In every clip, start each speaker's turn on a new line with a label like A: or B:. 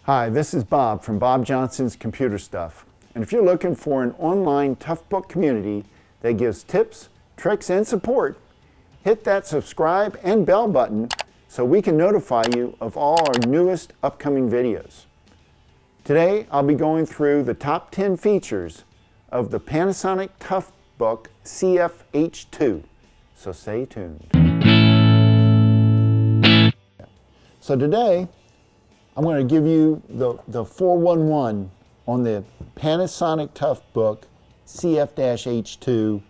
A: Hi, this is Bob from Bob Johnson's Computer Stuff. And if you're looking for an online Toughbook community that gives tips, tricks, and support, hit that subscribe and bell button so we can notify you of all our newest upcoming videos. Today, I'll be going through the top 10 features of the Panasonic Toughbook CF-H2, so stay tuned. So today, I'm going to give you the 411 on the Panasonic Toughbook CF-H2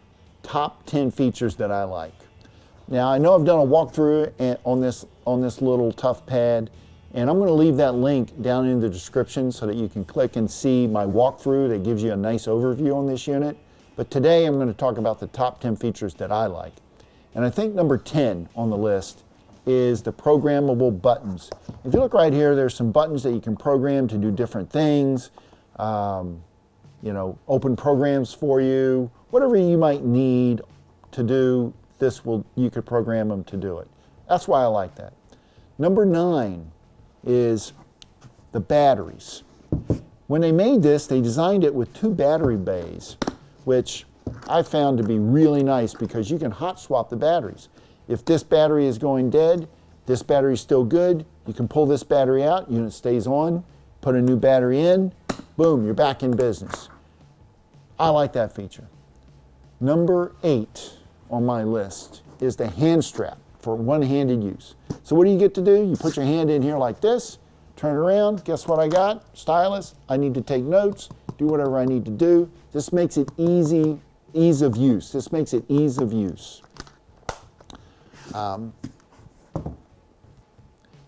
A: top 10 features that I like. Now I know I've done a walkthrough on this little Toughpad, and I'm going to leave that link down in the description so that you can click and see my walkthrough that gives you a nice overview on this unit. But today I'm going to talk about the top 10 features that I like. And I think number 10 on the list is the programmable buttons. If you look right here, there's some buttons that you can program to do different things, open programs for you, whatever you might need to do, you could program them to do it. That's why I like that. Number 9 is the batteries. When they made this, they designed it with 2 battery bays, which I found to be really nice because you can hot swap the batteries. If this battery is going dead, this battery is still good, you can pull this battery out, unit stays on, put a new battery in, boom, you're back in business. I like that feature. Number 8 on my list is the hand strap for one-handed use. So what do you get to do? You put your hand in here like this, turn it around, guess what I got? Stylus, I need to take notes, do whatever I need to do. This makes it ease of use. This makes it ease of use.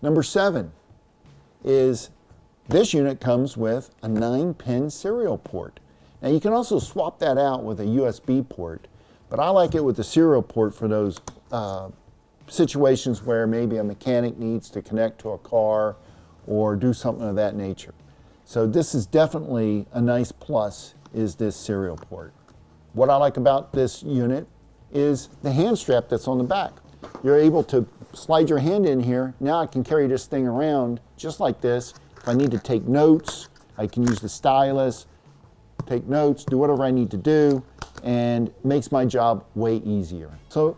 A: Number 7 is this unit comes with a 9-pin serial port. Now you can also swap that out with a USB port, but I like it with the serial port for those situations where maybe a mechanic needs to connect to a car or do something of that nature. So this is definitely a nice plus, is this serial port. What I like about this unit is the hand strap that's on the back. You're able to slide your hand in here. Now I can carry this thing around just like this. If I need to take notes, I can use the stylus, take notes, do whatever I need to do, and makes my job way easier. So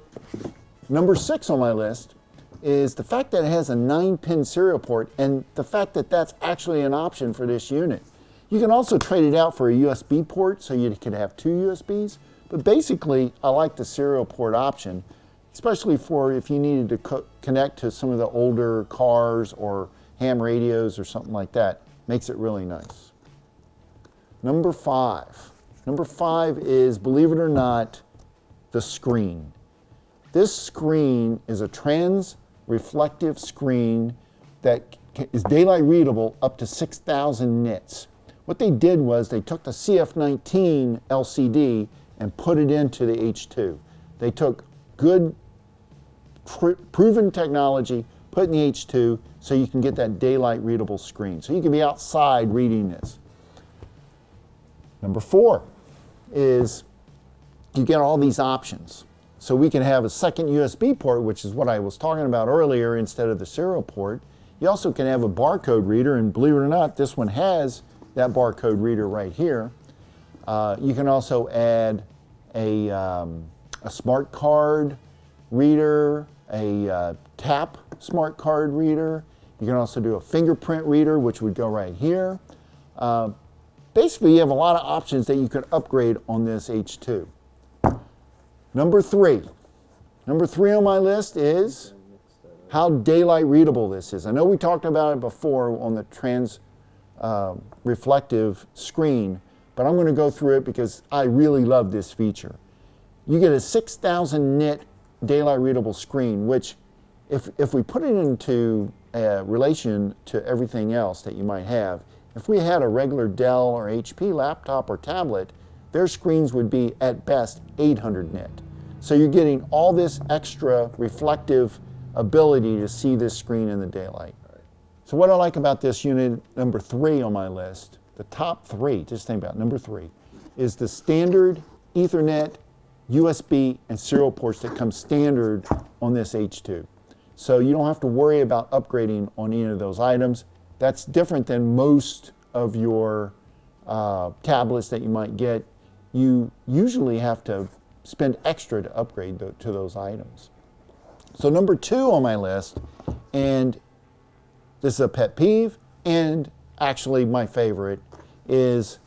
A: number 6 on my list is the fact that it has a 9-pin serial port and the fact that that's actually an option for this unit. You can also trade it out for a USB port so you could have 2 USBs, but basically I like the serial port option, especially for if you needed to connect to some of the older cars or ham radios or something like that. Makes it really nice. Number 5. Number 5 is, believe it or not, the screen. This screen is a trans-reflective screen that is daylight readable up to 6,000 nits. What they did was they took the CF19 LCD and put it into the H2. They took good proven technology, put in the H2 so you can get that daylight readable screen. So you can be outside reading this. Number 4 is you get all these options. So we can have a second USB port, which is what I was talking about earlier, instead of the serial port. You also can have a barcode reader, and believe it or not, this one has that barcode reader right here. You can also add a smart card reader, a tap smart card reader. You can also do a fingerprint reader, which would go right here. Basically, you have a lot of options that you could upgrade on this H2. Number 3. Number 3 on my list is how daylight readable this is. I know we talked about it before on the reflective screen, but I'm going to go through it because I really love this feature. You get a 6,000 nit daylight readable screen, which if we put it into relation to everything else that you might have, if we had a regular Dell or HP laptop or tablet, their screens would be at best 800 nit. So you're getting all this extra reflective ability to see this screen in the daylight. So what I like about this unit, number 3 on my list, the top 3, just think about it, number 3, is the standard Ethernet, USB, and serial ports that come standard on this H2. So you don't have to worry about upgrading on any of those items. That's different than most of your tablets that you might get. You usually have to spend extra to upgrade to those items. So number 2 on my list, and this is a pet peeve, and actually my favorite, is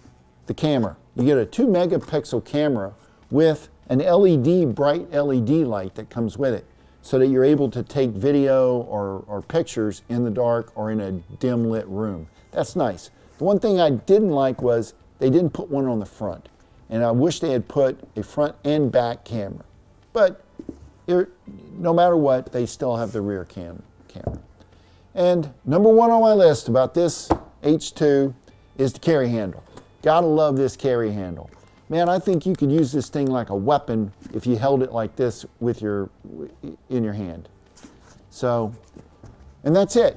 A: the camera. You get a 2 megapixel camera with an LED, bright LED light that comes with it, so that you're able to take video or pictures in the dark or in a dim lit room. That's nice. The one thing I didn't like was they didn't put one on the front, and I wish they had put a front and back camera. But no matter what, they still have the rear camera. And number 1 on my list about this H2 is the carry handle. Gotta love this carry handle. Man, I think you could use this thing like a weapon if you held it like this with in your hand. So, and that's it.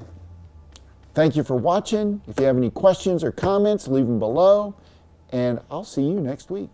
A: Thank you for watching. If you have any questions or comments, leave them below, and I'll see you next week.